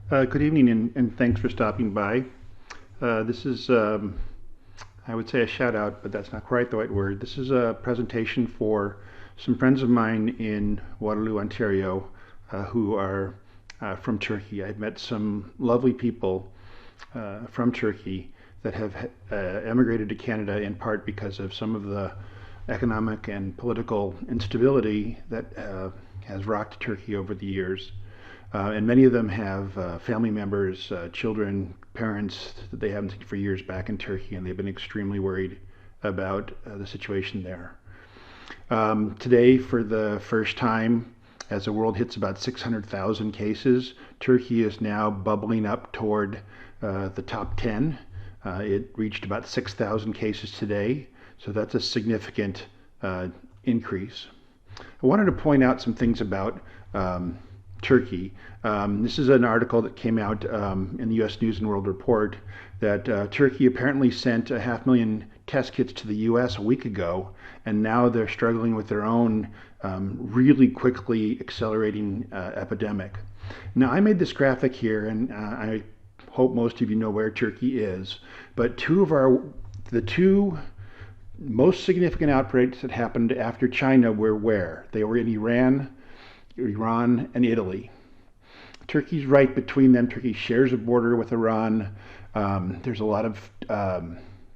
Good evening, and thanks for stopping by. This is, I would say, a shout out, but that's not quite the right word. This is a presentation for some friends of mine in Waterloo, Ontario, who are from Turkey. I've met some lovely people from Turkey that have emigrated to Canada in part because of some of the economic and political instability that has rocked Turkey over the years. And many of them have family members, children, parents that they haven't seen for years back in Turkey, and they've been extremely worried about the situation there. Today, for the first time, as the world hits about 600,000 cases, Turkey is now bubbling up toward the top 10. It reached about 6,000 cases today, so that's a significant increase. I wanted to point out some things about Turkey. This is an article that came out in the U.S. News and World Report that Turkey apparently sent 500,000 test kits to the U.S. a week ago, and now they're struggling with their own really quickly accelerating epidemic. Now, I made this graphic here, and I hope most of you know where Turkey is, but the two most significant outbreaks that happened after China were where? They were in Iran, and Italy. Turkey's right between them. Turkey shares a border with Iran. There's a lot of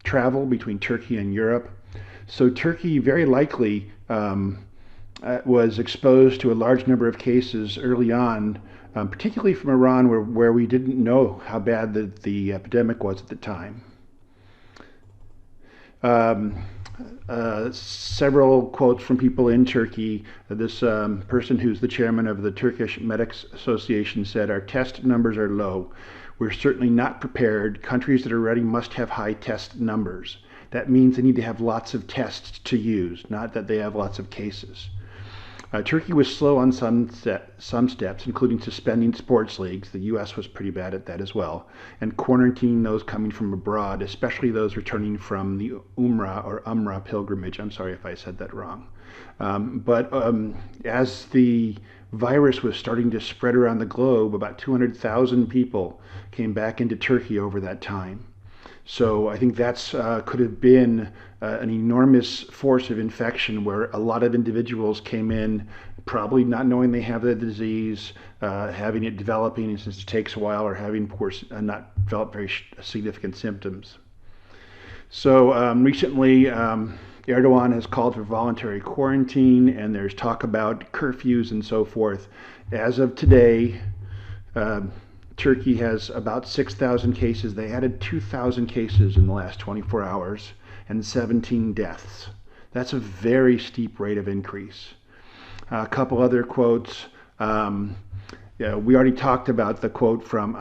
travel between Turkey and Europe. So Turkey very likely was exposed to a large number of cases early on, particularly from Iran, where we didn't know how bad the epidemic was at the time. Several quotes from people in Turkey. This person who's the chairman of the Turkish Medics Association said, "Our test numbers are low. We're certainly not prepared. Countries that are ready must have high test numbers. That means they need to have lots of tests to use, not that they have lots of cases." Turkey was slow on some steps, including suspending sports leagues. The U.S. was pretty bad at that as well, and quarantining those coming from abroad, especially those returning from the Umrah pilgrimage. I'm sorry if I said that wrong. But as the virus was starting to spread around the globe, about 200,000 people came back into Turkey over that time. So I think that's could have been an enormous force of infection where a lot of individuals came in probably not knowing they have the disease, having it developing, and since it takes a while, or having not developed very significant symptoms. So recently, Erdogan has called for voluntary quarantine, and there's talk about curfews and so forth. As of today, Turkey has about 6,000 cases. They added 2,000 cases in the last 24 hours and 17 deaths. That's a very steep rate of increase. A couple other quotes. Yeah, we already talked about the quote from,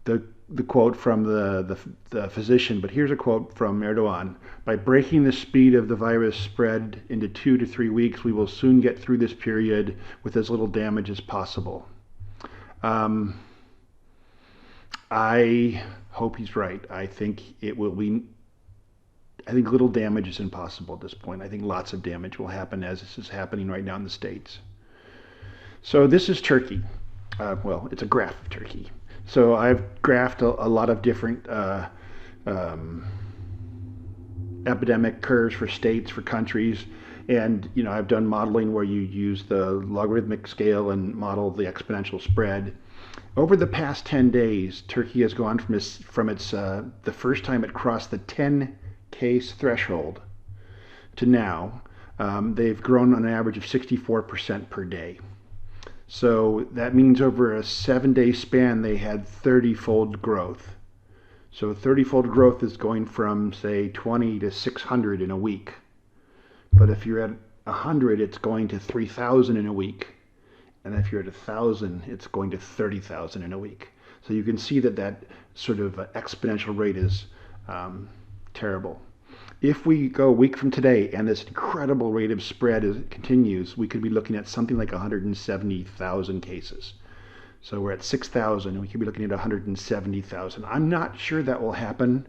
the quote from the physician, but here's a quote from Erdogan. "By breaking the speed of the virus spread into 2 to 3 weeks, we will soon get through this period with as little damage as possible." I hope he's right. I think little damage is impossible at this point. I think lots of damage will happen as this is happening right now in the States. So this is Turkey. Well, it's a graph of Turkey. So I've graphed a lot of different epidemic curves for states, for countries. And I've done modeling where you use the logarithmic scale and model the exponential spread. Over the past 10 days, Turkey has gone from the first time it crossed the 10 case threshold to now. They've grown on an average of 64% per day. So that means over a 7-day span, they had 30-fold growth. So 30-fold growth is going from, say, 20 to 600 in a week. But if you're at 100, it's going to 3,000 in a week. And if you're at 1,000, it's going to 30,000 in a week. So you can see that sort of exponential rate is terrible. If we go a week from today and this incredible rate of spread continues, we could be looking at something like 170,000 cases. So we're at 6,000 and we could be looking at 170,000. I'm not sure that will happen.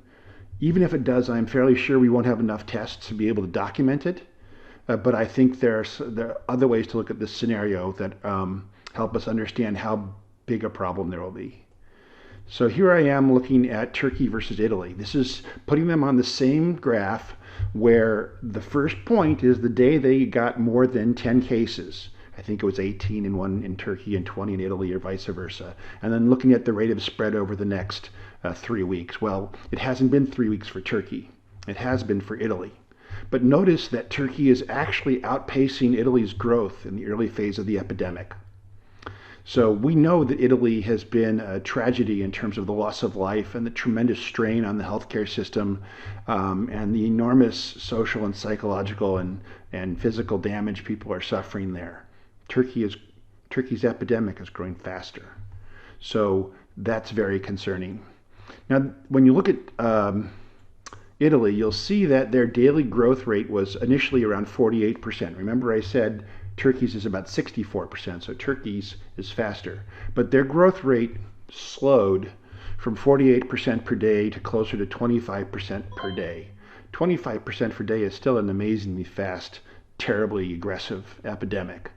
Even if it does, I'm fairly sure we won't have enough tests to be able to document it. But I think there are other ways to look at this scenario that help us understand how big a problem there will be. So here I am looking at Turkey versus Italy. This is putting them on the same graph where the first point is the day they got more than 10 cases. I think it was 18 in Turkey and 20 in Italy, or vice versa. And then looking at the rate of spread over the next 3 weeks. Well, it hasn't been 3 weeks for Turkey. It has been for Italy. But notice that Turkey is actually outpacing Italy's growth in the early phase of the epidemic. So we know that Italy has been a tragedy in terms of the loss of life and the tremendous strain on the healthcare system, and the enormous social and psychological and physical damage people are suffering there. Turkey's epidemic is growing faster. So that's very concerning. Now, when you look at Italy, you'll see that their daily growth rate was initially around 48%. Remember I said Turkey's is about 64%, so Turkey's is faster. But their growth rate slowed from 48% per day to closer to 25% per day. 25% per day is still an amazingly fast, terribly aggressive epidemic.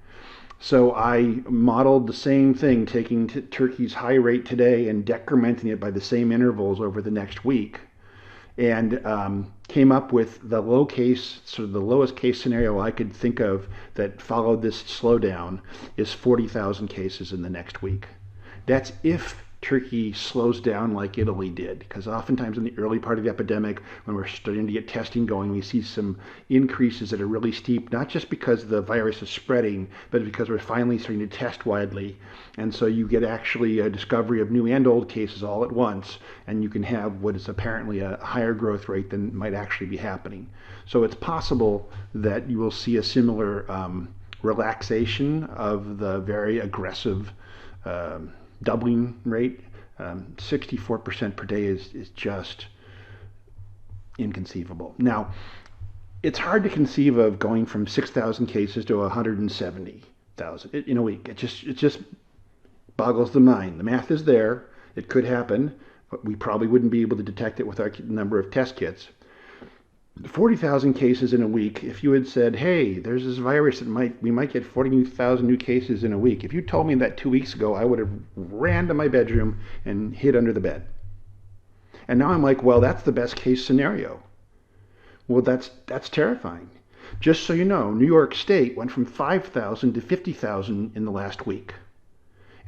So I modeled the same thing, taking Turkey's high rate today and decrementing it by the same intervals over the next week, and came up with the the lowest case scenario I could think of that followed this slowdown is 40,000 cases in the next week. That's if Turkey slows down like Italy did, because oftentimes in the early part of the epidemic, when we're starting to get testing going, we see some increases that are really steep, not just because the virus is spreading, but because we're finally starting to test widely. And so you get actually a discovery of new and old cases all at once, and you can have what is apparently a higher growth rate than might actually be happening. So it's possible that you will see a similar relaxation of the very aggressive doubling rate. 64% per day is just inconceivable. Now, it's hard to conceive of going from 6,000 cases to 170,000 in a week. It just boggles the mind. The math is there. It could happen, but we probably wouldn't be able to detect it with our number of test kits. 40,000 cases in a week, if you had said, hey, there's this virus that we might get 40,000 new cases in a week. If you told me that 2 weeks ago, I would have ran to my bedroom and hid under the bed. And now I'm like, well, that's the best case scenario. Well, that's terrifying. Just so you know, New York State went from 5,000 to 50,000 in the last week.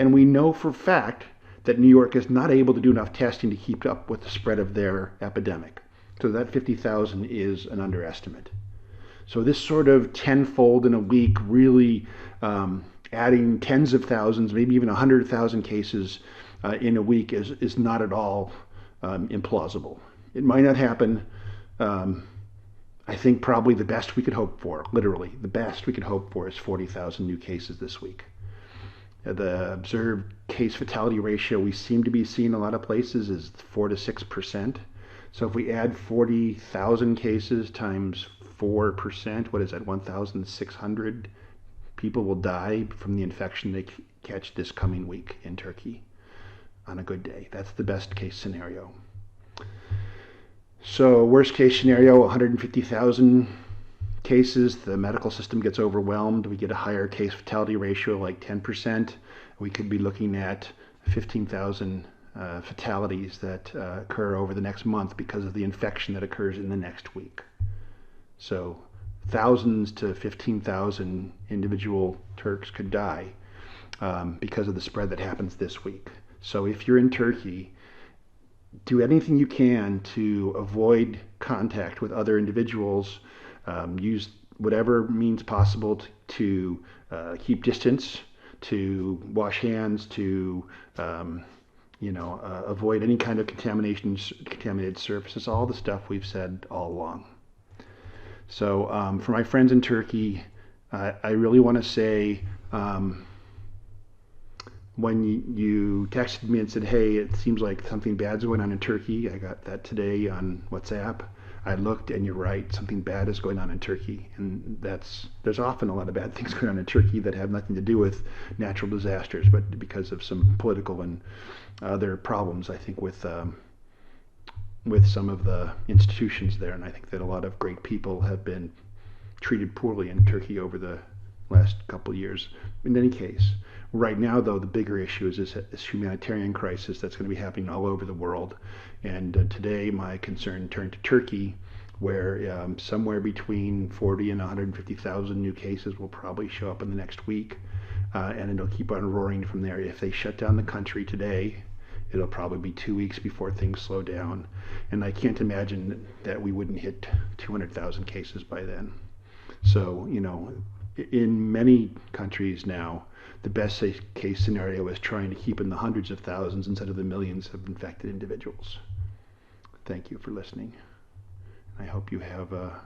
And we know for a fact that New York is not able to do enough testing to keep up with the spread of their epidemic. So that 50,000 is an underestimate. So this sort of tenfold in a week, really adding tens of thousands, maybe even 100,000 cases in a week is not at all implausible. It might not happen. I think probably the best we could hope for, literally, the best we could hope for is 40,000 new cases this week. The observed case fatality ratio we seem to be seeing in a lot of places is 4 to 6%. So if we add 40,000 cases times 4%, what is that, 1,600 people will die from the infection they catch this coming week in Turkey on a good day. That's the best case scenario. So worst case scenario, 150,000 cases, the medical system gets overwhelmed. We get a higher case fatality ratio, like 10%. We could be looking at 15,000 fatalities that occur over the next month because of the infection that occurs in the next week. So thousands to 15,000 individual Turks could die because of the spread that happens this week. So if you're in Turkey, do anything you can to avoid contact with other individuals. Use whatever means possible to keep distance, to wash hands, to avoid any kind of contaminated surfaces, all the stuff we've said all along. So for my friends in Turkey, I really want to say, when you texted me and said, hey, it seems like something bad's going on in Turkey, I got that today on WhatsApp. I looked, and you're right, something bad is going on in Turkey. And there's often a lot of bad things going on in Turkey that have nothing to do with natural disasters, but because of some political and other problems, I think, with some of the institutions there. And I think that a lot of great people have been treated poorly in Turkey over the last couple of years. In any case, right now, though, the bigger issue is this humanitarian crisis that's going to be happening all over the world. And today, my concern turned to Turkey, where somewhere between 40 and 150,000 new cases will probably show up in the next week. And it'll keep on roaring from there. If they shut down the country today, it'll probably be 2 weeks before things slow down. And I can't imagine that we wouldn't hit 200,000 cases by then. So, in many countries now, the best case scenario is trying to keep in the hundreds of thousands instead of the millions of infected individuals. Thank you for listening. I hope you have a